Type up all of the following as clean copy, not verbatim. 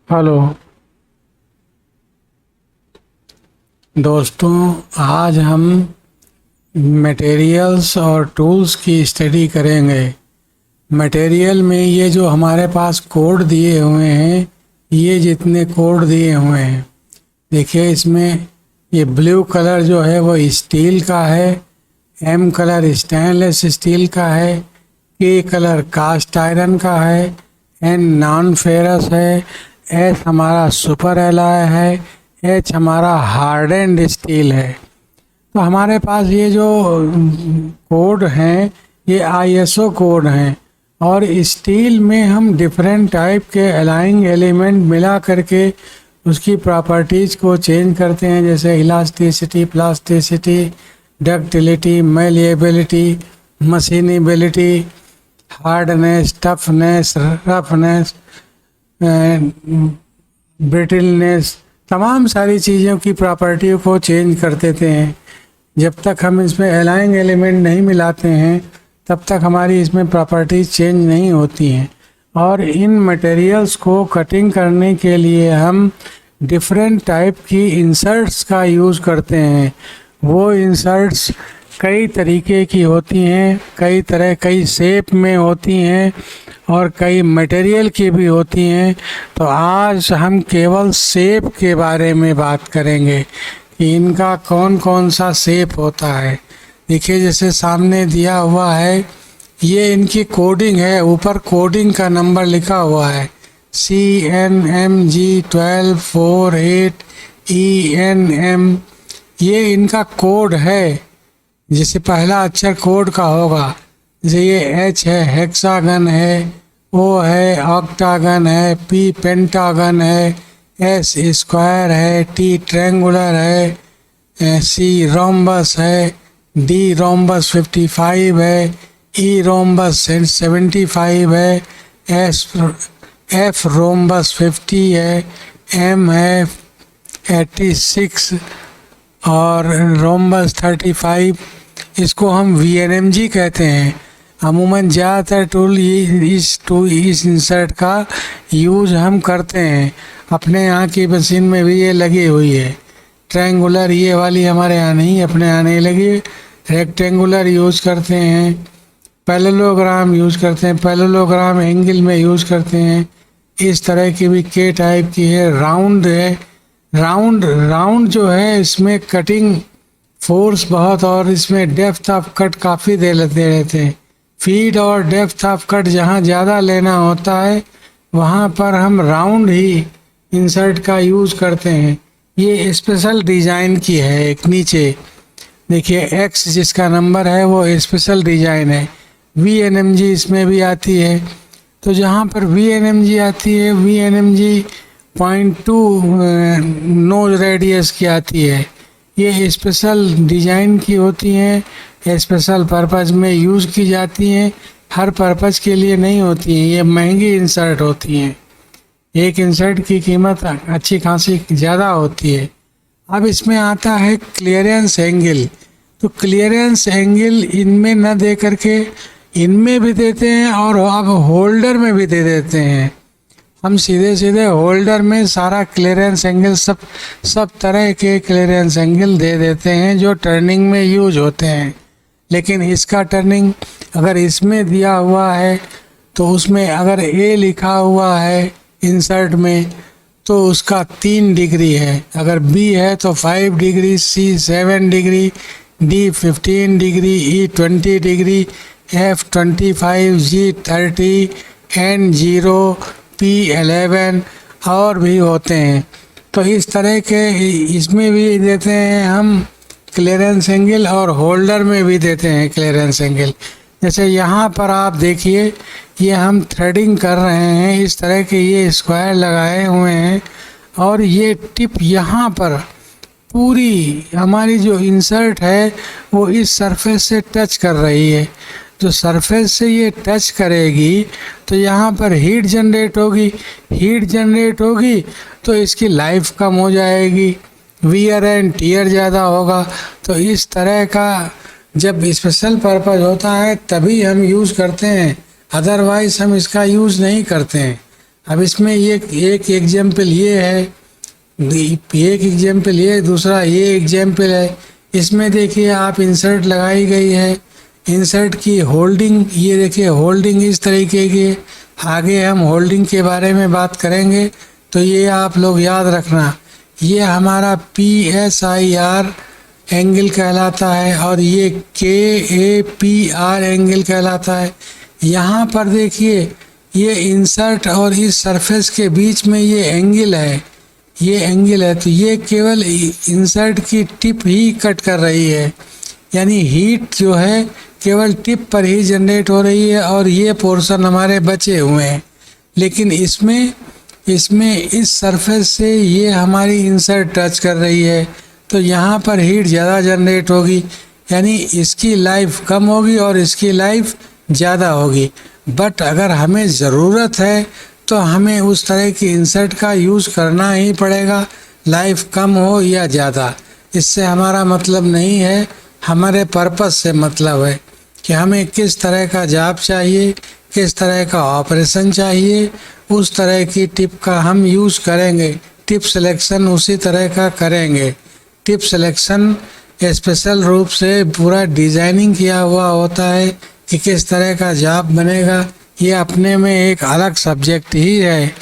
Hello दोस्तों, आज हम मटेरियल्स और टूल्स की स्टडी करेंगे। मटेरियल में ये जो हमारे पास कोड दिए हुए हैं, ये जितने कोड दिए हुए हैं, देखिए इसमें ये ब्लू कलर जो है वो स्टील का है, एम कलर स्टेनलेस स्टील का है, के कलर कास्ट आयरन का है, एन नॉन फेरस है, एस हमारा सुपर एलॉय है, एच हमारा हार्डेंड स्टील है। तो हमारे पास ये जो कोड हैं ये आईएसओ कोड हैं, और स्टील में हम डिफरेंट टाइप के अलाइंग एलिमेंट मिला करके उसकी प्रॉपर्टीज़ को चेंज करते हैं, जैसे elasticity, plasticity, ductility, malleability, machinability, hardness, toughness, roughness, brittleness, तमाम सारी चीज़ों की प्रॉपर्टियों को चेंज कर देते हैं। जब तक हम इसमें अलाइंग एलिमेंट नहीं मिलाते हैं तब तक हमारी इसमें प्रॉपर्टीज चेंज नहीं होती हैं। और इन मटेरियल्स को कटिंग करने के लिए हम डिफरेंट टाइप की इंसर्ट्स का यूज़ करते हैं। वो इंसर्ट्स कई तरीके की होती हैं, कई शेप में होती हैं और कई मटेरियल की भी होती हैं। तो आज हम केवल शेप के बारे में बात करेंगे कि इनका कौन कौन सा शेप होता है। देखिए जैसे सामने दिया हुआ है, ये इनकी कोडिंग है, ऊपर कोडिंग का नंबर लिखा हुआ है CNMG12488ENM। ये इनका कोड है। जैसे पहला अक्षर कोड का होगा, जैसे ये H है हेक्सागन है, O है ऑक्टागन है, P पेंटागन है, S स्क्वायर है, T ट्रायंगुलर है, C रोम्बस है, D रोम्बस 55 है, E रोम्बस 75 है, F रोम्बस 50 है, M है 86 और रोम्बस 35। इसको हम VNMG कहते हैं। अमूमन ज़्यादातर टूल इस इंसर्ट का यूज़ हम करते हैं। अपने यहाँ की मशीन में भी ये लगी हुई है। ट्रायंगुलर ये वाली हमारे यहाँ नहीं, अपने यहाँ नहीं लगी। रेक्टेंगुलर यूज़ करते हैं, पैरेललोग्राम यूज़ करते हैं, पैरेललोग्राम एंगल में यूज़ करते हैं। इस तरह की भी के टाइप की है। राउंड है, राउंड जो है इसमें कटिंग फोर्स बहुत और इसमें डेप्थ ऑफ कट काफ़ी दे रहते हैं। फीड और डेप्थ ऑफ कट जहाँ ज़्यादा लेना होता है वहाँ पर हम राउंड ही इंसर्ट का यूज़ करते हैं। ये स्पेशल डिज़ाइन की है। एक नीचे देखिए X जिसका नंबर है वो स्पेशल डिज़ाइन है। VNMG इसमें भी आती है। तो जहाँ पर VNMG आती है, VNMG 0.2 नोज रेडियस की आती है। ये स्पेशल डिज़ाइन की होती हैं, स्पेशल पर्पज़ में यूज़ की जाती हैं, हर पर्पज़ के लिए नहीं होती हैं। ये महंगी इंसर्ट होती हैं। एक इंसर्ट की कीमत अच्छी खासी ज़्यादा होती है। अब इसमें आता है क्लियरेंस एंगल। तो क्लियरेंस एंगल इनमें न दे करके इनमें भी देते हैं और अब होल्डर में भी दे देते हैं। हम सीधे सीधे होल्डर में सारा क्लियरेंस एंगल सब तरह के क्लियरेंस एंगल दे देते हैं जो टर्निंग में यूज होते हैं। लेकिन इसका टर्निंग अगर इसमें दिया हुआ है तो उसमें अगर A लिखा हुआ है इंसर्ट में तो उसका 3 डिग्री है, अगर B है तो 5 degree, C 7 degree, D 15 degree, E 20 degree, F 25, G 30, N 0, P 11 और भी होते हैं। तो इस तरह के इसमें भी देते हैं हम क्लियरेंस एंगल और होल्डर में भी देते हैं क्लियरेंस एंगल। जैसे यहाँ पर आप देखिए, ये हम थ्रेडिंग कर रहे हैं, इस तरह के ये स्क्वायर लगाए हुए हैं और ये टिप यहाँ पर पूरी हमारी जो इंसर्ट है वो इस सरफेस से टच कर रही है। जो सरफेस से ये टच करेगी तो यहाँ पर हीट जनरेट होगी तो इसकी लाइफ कम हो जाएगी, वियर एंड टियर ज़्यादा होगा। तो इस तरह का जब स्पेशल पर्पज़ होता है तभी हम यूज़ करते हैं, अदरवाइज़ हम इसका यूज़ नहीं करते हैं। अब इसमें एक एग्जाम्पल ये है, एक एग्जाम्पल ये, दूसरा ये एग्जाम्पल है। इसमें देखिए आप इंसर्ट लगाई गई है, इंसर्ट की होल्डिंग, ये देखिए होल्डिंग इस तरीके की। आगे हम होल्डिंग के बारे में बात करेंगे, तो ये आप लोग याद रखना, ये हमारा PSIR एंगल कहलाता है और ये KAPR एंगल कहलाता है। यहाँ पर देखिए ये इंसर्ट और इस सरफेस के बीच में ये एंगल है, ये एंगल है, तो ये केवल इंसर्ट की टिप ही कट कर रही है, यानी हीट जो है केवल टिप पर ही जनरेट हो रही है और ये पोर्शन हमारे बचे हुए हैं। लेकिन इसमें इस सरफेस से ये हमारी इंसर्ट टच कर रही है, तो यहाँ पर हीट ज़्यादा जनरेट होगी, यानी इसकी लाइफ कम होगी और इसकी लाइफ ज़्यादा होगी। बट अगर हमें ज़रूरत है तो हमें उस तरह की इंसर्ट का यूज़ करना ही पड़ेगा, लाइफ कम हो या ज़्यादा। इससे हमारा मतलब नहीं है, हमारे पर्पस से मतलब है कि हमें किस तरह का जॉब चाहिए, किस तरह का ऑपरेशन चाहिए, उस तरह की टिप का हम यूज़ करेंगे। टिप सिलेक्शन उसी तरह का करेंगे। टिप सिलेक्शन स्पेशल रूप से पूरा डिज़ाइनिंग किया हुआ होता है कि किस तरह का जॉब बनेगा। ये अपने में एक अलग सब्जेक्ट ही है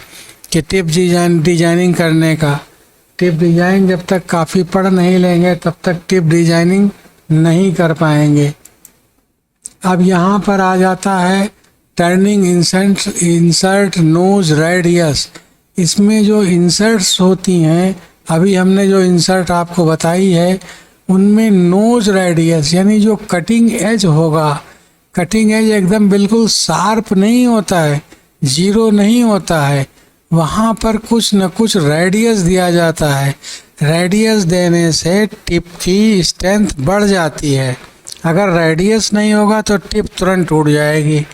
कि टिप डिजाइनिंग करने का। टिप डिज़ाइन जब तक काफ़ी पढ़ नहीं लेंगे तब तक टिप डिजाइनिंग नहीं कर पाएंगे। अब यहाँ पर आ जाता है टर्निंग इंसर्ट नोज रेडियस। इसमें जो इंसर्ट्स होती हैं, अभी हमने जो इंसर्ट आपको बताई है, उनमें नोज रेडियस यानी जो कटिंग एज होगा, कटिंग एज एकदम बिल्कुल शार्प नहीं होता है, जीरो नहीं होता है, वहाँ पर कुछ न कुछ रेडियस दिया जाता है। रेडियस देने से टिप की स्ट्रेंथ बढ़ जाती है। अगर रेडियस नहीं होगा तो टिप तुरंत टूट जाएगी,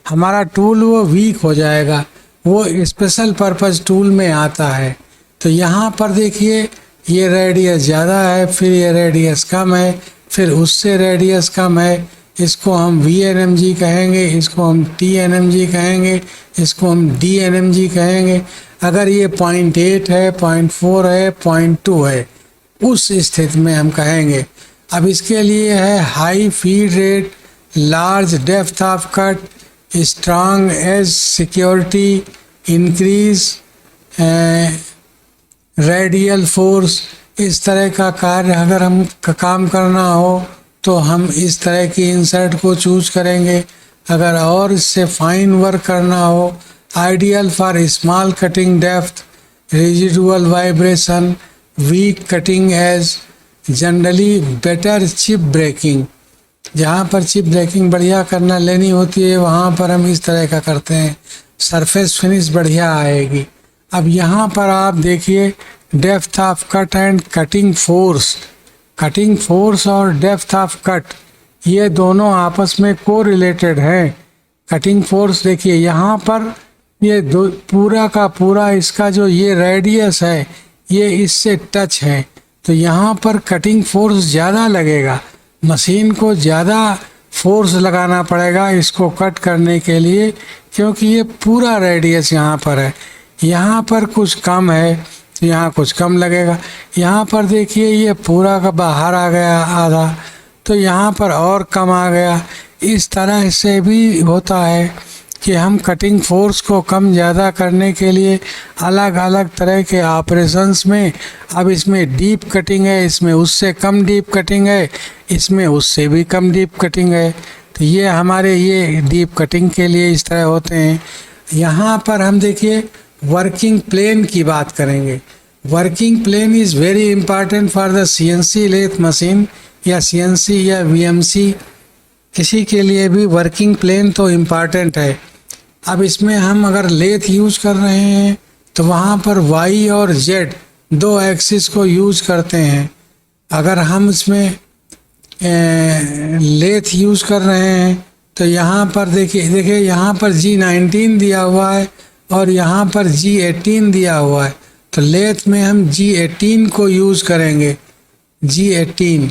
हमारा टूल वो वीक हो जाएगा, वो स्पेशल पर्पस टूल में आता है। तो यहाँ पर देखिए ये रेडियस ज़्यादा है, फिर ये रेडियस कम है, फिर उससे रेडियस कम है, इसको हम VNMG कहेंगे, इसको हम TNMG कहेंगे, इसको हम DNMG कहेंगे। अगर ये 0.8 है, 0.4 है, 0.2 है, उस स्थिति में हम कहेंगे। अब इसके लिए है high feed rate, large depth of cut, strong edge security, increase radial force. इस तरह का कार्य अगर हम काम करना हो तो हम इस तरह की इंसर्ट को चूज करेंगे। अगर और इससे फाइन वर्क करना हो, ideal for small cutting depth, residual vibration, weak cutting edge, generally better chip breaking. जहाँ पर चिप ब्रेकिंग बढ़िया करना लेनी होती है वहाँ पर हम इस तरह का करते हैं, सरफेस फिनिश बढ़िया आएगी। अब यहाँ पर आप देखिए depth of cut and cutting force. Cutting force और डेप्थ ऑफ कट ये दोनों आपस में को रिलेटेड हैं। कटिंग फोर्स देखिए यहाँ पर ये दो पूरा का पूरा इसका जो ये रेडियस है ये इससे टच है, तो यहाँ पर कटिंग फोर्स ज़्यादा लगेगा, मशीन को ज़्यादा फोर्स लगाना पड़ेगा इसको कट करने के लिए, क्योंकि ये पूरा रेडियस यहाँ पर है। यहाँ पर कुछ कम है तो यहाँ कुछ कम लगेगा। यहाँ पर देखिए ये पूरा का बाहर आ गया आधा, तो यहाँ पर और कम आ गया। इस तरह से भी होता है कि हम कटिंग फोर्स को कम ज़्यादा करने के लिए अलग अलग तरह के ऑपरेशंस में, अब इसमें डीप कटिंग है, इसमें उससे कम डीप कटिंग है, इसमें उससे भी कम डीप कटिंग है, तो ये हमारे ये डीप कटिंग के लिए इस तरह होते हैं। यहाँ पर हम देखिए वर्किंग प्लेन की बात करेंगे। Working plane is very important for the CNC lathe machine या CNC या VMC, किसी के लिए भी वर्किंग प्लेन तो इम्पॉर्टेंट है। अब इसमें हम अगर लेथ यूज़ कर रहे हैं तो वहाँ पर Y और Z दो एक्सिस को यूज़ करते हैं। अगर हम इसमें लेथ यूज़ कर रहे हैं तो यहाँ पर देखिए यहाँ पर G19 दिया हुआ है और यहाँ पर G18 दिया हुआ है, तो लेथ में हम G18 को यूज़ करेंगे। G18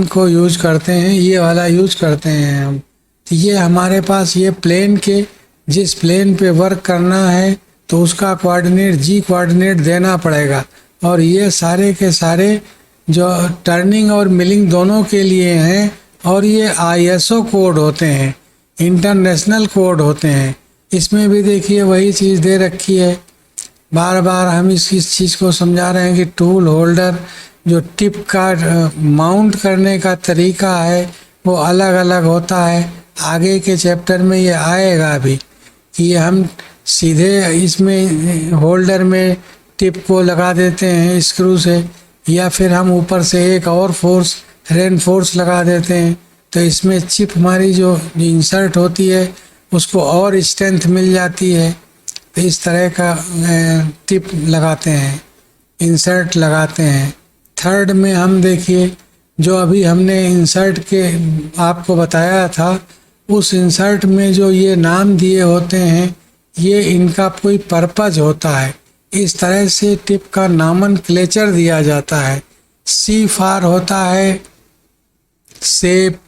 को यूज़ करते हैं, ये वाला यूज़ करते हैं हम। तो ये हमारे पास ये प्लेन के जिस प्लेन पे वर्क करना है तो उसका कोऑर्डिनेट जी कोऑर्डिनेट देना पड़ेगा। और ये सारे के सारे जो टर्निंग और मिलिंग दोनों के लिए हैं, और ये आईएसओ कोड होते हैं, इंटरनेशनल कोड होते हैं। इसमें भी देखिए वही चीज़ दे रखी है। बार बार हम इस चीज़ को समझा रहे हैं कि टूल होल्डर जो टिप का माउंट करने का तरीका है वो अलग अलग होता है। आगे के चैप्टर में ये आएगा अभी कि ये हम सीधे इसमें होल्डर में टिप को लगा देते हैं स्क्रू से, या फिर हम ऊपर से एक और फोर्स रेनफोर्स लगा देते हैं, तो इसमें चिप हमारी जो इंसर्ट होती है उसको और स्ट्रेंथ मिल जाती है। तो इस तरह का टिप लगाते हैं, इंसर्ट लगाते हैं। थर्ड में हम देखिए जो अभी हमने इंसर्ट के आपको बताया था, उस इंसर्ट में जो ये नाम दिए होते हैं ये इनका कोई पर्पज होता है। इस तरह से टिप का नामनक्लेचर दिया जाता है। सी फार होता है शेप,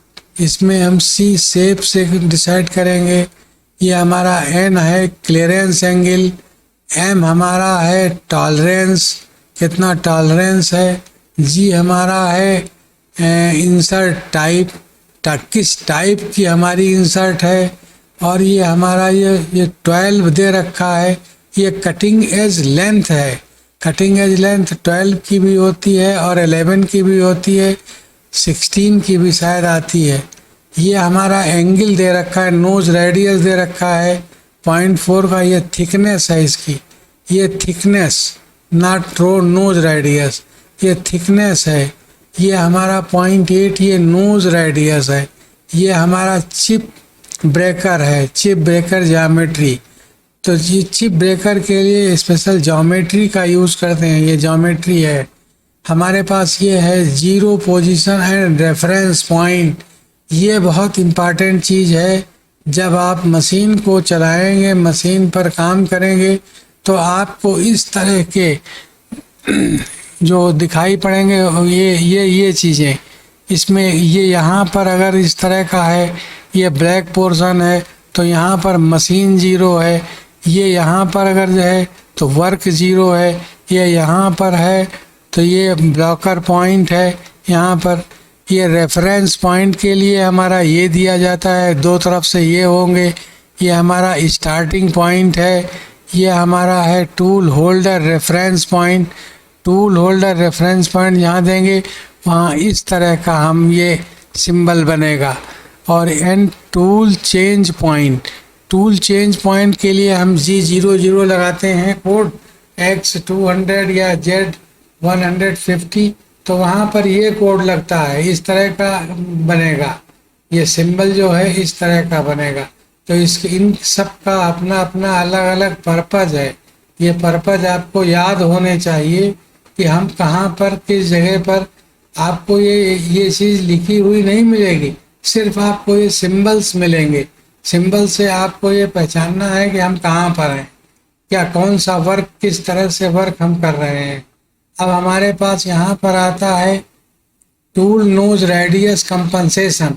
इसमें हम सी शेप से डिसाइड करेंगे। ये हमारा एन है क्लियरेंस एंगल, एम हमारा है टॉलरेंस, कितना टॉलरेंस है, जी हमारा है इंसर्ट टाइप, किस टाइप की हमारी इंसर्ट है, और ये हमारा ये 12 दे रखा है, ये कटिंग एज लेंथ है। कटिंग एज लेंथ 12 की भी होती है और 11 की भी होती है, 16 की भी शायद आती है। ये हमारा एंगल दे रखा है, नोज रेडियस दे रखा है 0.4 का, ये थिकनेस है इसकी, ये thickness not row nose radius, ये थिकनेस है। ये हमारा 0.8 ये नोज रेडियस है। ये हमारा चिप ब्रेकर है, चिप ब्रेकर ज्योमेट्री। तो ये चिप ब्रेकर के लिए स्पेशल ज्योमेट्री का यूज़ करते हैं, ये ज्योमेट्री है। हमारे पास ये है zero position and reference point. ये बहुत इम्पॉर्टेंट चीज़ है। जब आप मशीन को चलाएंगे, मशीन पर काम करेंगे, तो आपको इस तरह के जो दिखाई पड़ेंगे ये चीज़ें, इसमें ये यहाँ पर अगर इस तरह का है, ये ब्लैक पोर्शन है तो यहाँ पर मशीन जीरो है, ये यहाँ पर अगर जो है तो वर्क जीरो है, ये यहाँ पर है तो ये ब्लॉकर पॉइंट है यहाँ पर। ये रेफरेंस पॉइंट के लिए हमारा ये दिया जाता है, दो तरफ से ये होंगे। ये हमारा स्टार्टिंग पॉइंट है, ये हमारा है tool holder reference point. Tool holder reference point जहाँ देंगे वहाँ इस तरह का हम ये सिंबल बनेगा। और and tool change point, tool change point के लिए हम G00 लगाते हैं कोड, X 200 या Z 150, तो वहाँ पर ये कोड लगता है, इस तरह का बनेगा। ये सिंबल जो है इस तरह का बनेगा। तो इसके इन सब का अपना अपना अलग अलग पर्पज़ है। ये पर्पज़ आपको याद होने चाहिए कि हम कहाँ पर किस जगह पर। आपको ये चीज़ लिखी हुई नहीं मिलेगी, सिर्फ आपको ये सिंबल्स मिलेंगे। सिंबल से आपको ये पहचानना है कि हम कहाँ पर हैं, क्या कौन सा वर्क, किस तरह से वर्क हम कर रहे हैं। अब हमारे पास यहाँ पर आता है टूल नोज रेडियस कंपनसेशन।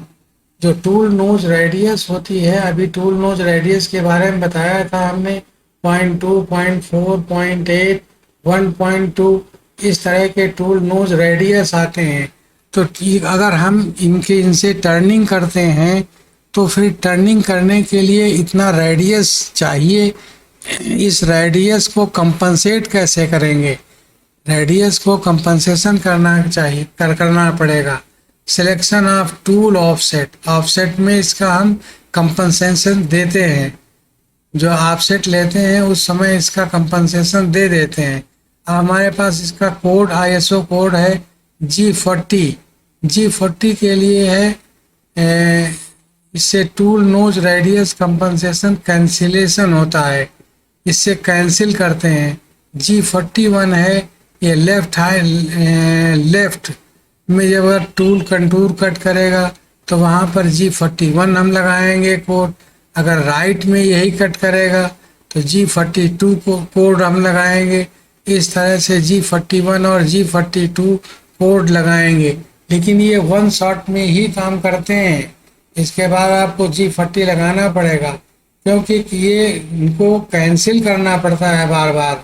जो टूल नोज रेडियस होती है, अभी टूल नोज रेडियस के बारे में बताया था हमने, 0.2, 0.4, 0.8, 1.2, इस तरह के टूल नोज रेडियस आते हैं। तो अगर हम इनसे टर्निंग करते हैं तो फिर टर्निंग करने के लिए इतना रेडियस चाहिए। इस रेडियस को कंपनसेट कैसे करेंगे? रेडियस को कंपनसेशन करना चाहिए, करना पड़ेगा। Selection of tool offset, offset में इसका हम कंपनसेशन देते हैं। जो ऑफसेट लेते हैं उस समय इसका कंपनसेशन दे देते हैं। हमारे पास इसका कोड आईएसओ कोड है G40। G40 के लिए है इससे tool nose radius compensation cancellation होता है, इससे कैंसिल करते हैं। G41 है ये लेफ्ट में जब टूल कंटूर कट करेगा तो वहाँ पर G41 हम लगाएंगे कोड। अगर राइट में यही कट करेगा तो G42 को कोड हम लगाएंगे। इस तरह से G41 और G42 कोड लगाएंगे, लेकिन ये वन शॉट में ही काम करते हैं। इसके बाद आपको G40 लगाना पड़ेगा। क्योंकि ये इनको कैंसिल करना पड़ता है, बार बार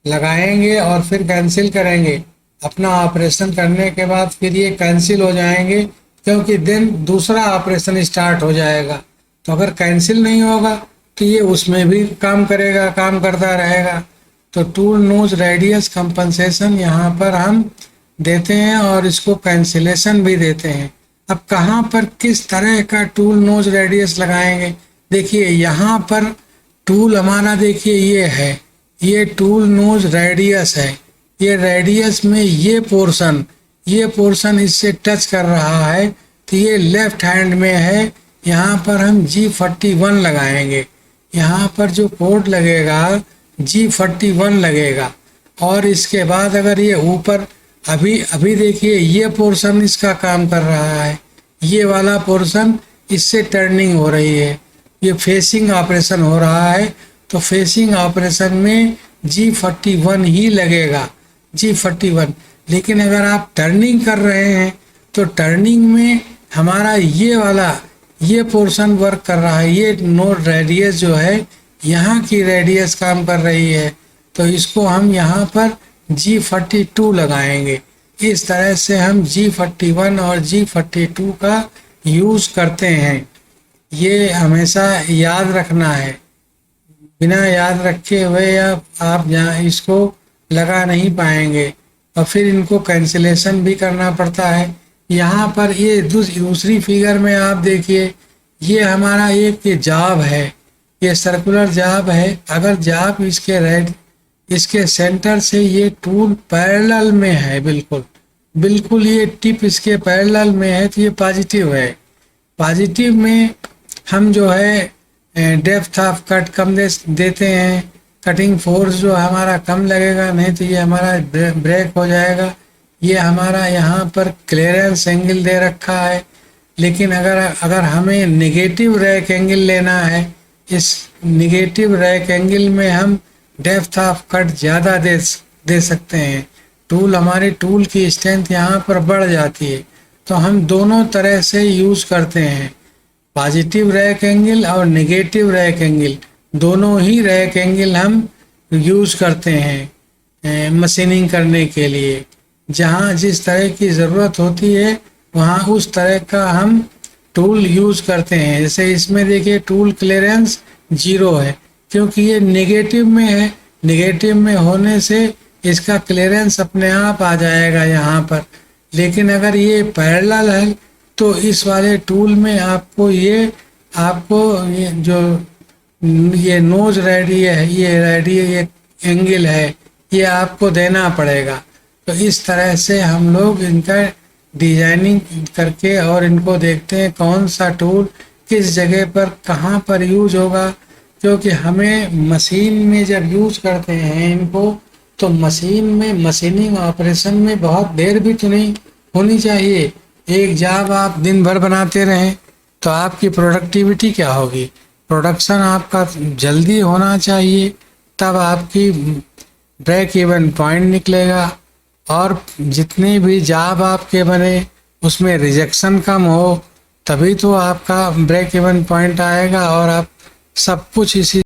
लगाएंगे और फिर कैंसिल करेंगे। अपना ऑपरेशन करने के बाद फिर ये कैंसिल हो जाएंगे, क्योंकि दिन दूसरा ऑपरेशन स्टार्ट हो जाएगा। तो अगर कैंसिल नहीं होगा तो ये उसमें भी काम करेगा, काम करता रहेगा। तो टूल नोज रेडियस कंपनसेशन यहाँ पर हम देते हैं और इसको कैंसिलेशन भी देते हैं। अब कहाँ पर किस तरह का टूल नोज रेडियस लगाएंगे? देखिए यहाँ पर टूल हमारा, देखिए ये है, ये टूल नोज रेडियस है। ये रेडियस में ये पोर्शन इससे टच कर रहा है, तो ये लेफ्ट हैंड में है। यहाँ पर हम G41 लगाएंगे। यहाँ पर जो कोड लगेगा G41 लगेगा। और इसके बाद अगर ये ऊपर अभी देखिए ये पोर्शन इसका काम कर रहा है, ये वाला पोर्शन इससे टर्निंग हो रही है, ये फेसिंग ऑपरेशन हो रहा है। तो फेसिंग ऑपरेशन में G41 ही लगेगा, G41। लेकिन अगर आप टर्निंग कर रहे हैं तो टर्निंग में हमारा ये पोर्शन वर्क कर रहा है। ये नोड रेडियस जो है, यहाँ की रेडियस काम कर रही है, तो इसको हम यहाँ पर G42 लगाएंगे। इस तरह से हम G41 और G42 का यूज़ करते हैं। ये हमेशा याद रखना है, बिना याद रखे हुए आप यहाँ इसको लगा नहीं पाएंगे, और फिर इनको कैंसिलेशन भी करना पड़ता है। यहाँ पर ये दूसरी फिगर में आप देखिए, ये हमारा एक जाब है, ये सर्कुलर जाब है। अगर जाब इसके सेंटर से ये टूल पैरेलल में है, बिल्कुल ये टिप इसके पैरेलल में है, तो ये पॉजिटिव है। पॉजिटिव में हम जो है डेप्थ ऑफ कट कम देते हैं, कटिंग फोर्स जो हमारा कम लगेगा, नहीं तो ये हमारा ब्रेक हो जाएगा। ये हमारा यहाँ पर क्लियरेंस एंगल दे रखा है। लेकिन अगर हमें नेगेटिव रैक एंगल लेना है, इस नेगेटिव रैक एंगल में हम डेप्थ ऑफ कट ज़्यादा दे सकते हैं। हमारे टूल की स्ट्रेंथ यहाँ पर बढ़ जाती है। तो हम दोनों तरह से यूज़ करते हैं, पॉजिटिव रैक एंगल और नेगेटिव रैक एंगल, दोनों ही रैक एंगल हम यूज़ करते हैं मशीनिंग करने के लिए। जहाँ जिस तरह की ज़रूरत होती है वहाँ उस तरह का हम टूल यूज़ करते हैं। जैसे इसमें देखिए टूल क्लियरेंस 0 है, क्योंकि ये नेगेटिव में है। नेगेटिव में होने से इसका क्लियरेंस अपने आप आ जाएगा यहाँ पर। लेकिन अगर ये पैरेलल है तो इस वाले टूल में आपको ये जो ये नोज रेडियस है, ये एंगल है, ये आपको देना पड़ेगा। तो इस तरह से हम लोग इनका डिजाइनिंग करके और इनको देखते हैं कौन सा टूल किस जगह पर कहाँ पर यूज होगा। क्योंकि हमें मशीन में जब यूज करते हैं इनको, तो मशीन में मशीनिंग ऑपरेशन में बहुत देर भी तो नहीं होनी चाहिए। एक जॉब आप दिन भर बनाते रहें तो आपकी प्रोडक्टिविटी क्या होगी? प्रोडक्शन आपका जल्दी होना चाहिए, तब आपकी ब्रेक इवन पॉइंट निकलेगा। और जितने भी जॉब आपके बने उसमें रिजेक्शन कम हो, तभी तो आपका ब्रेक इवन पॉइंट आएगा। और आप सब कुछ इसी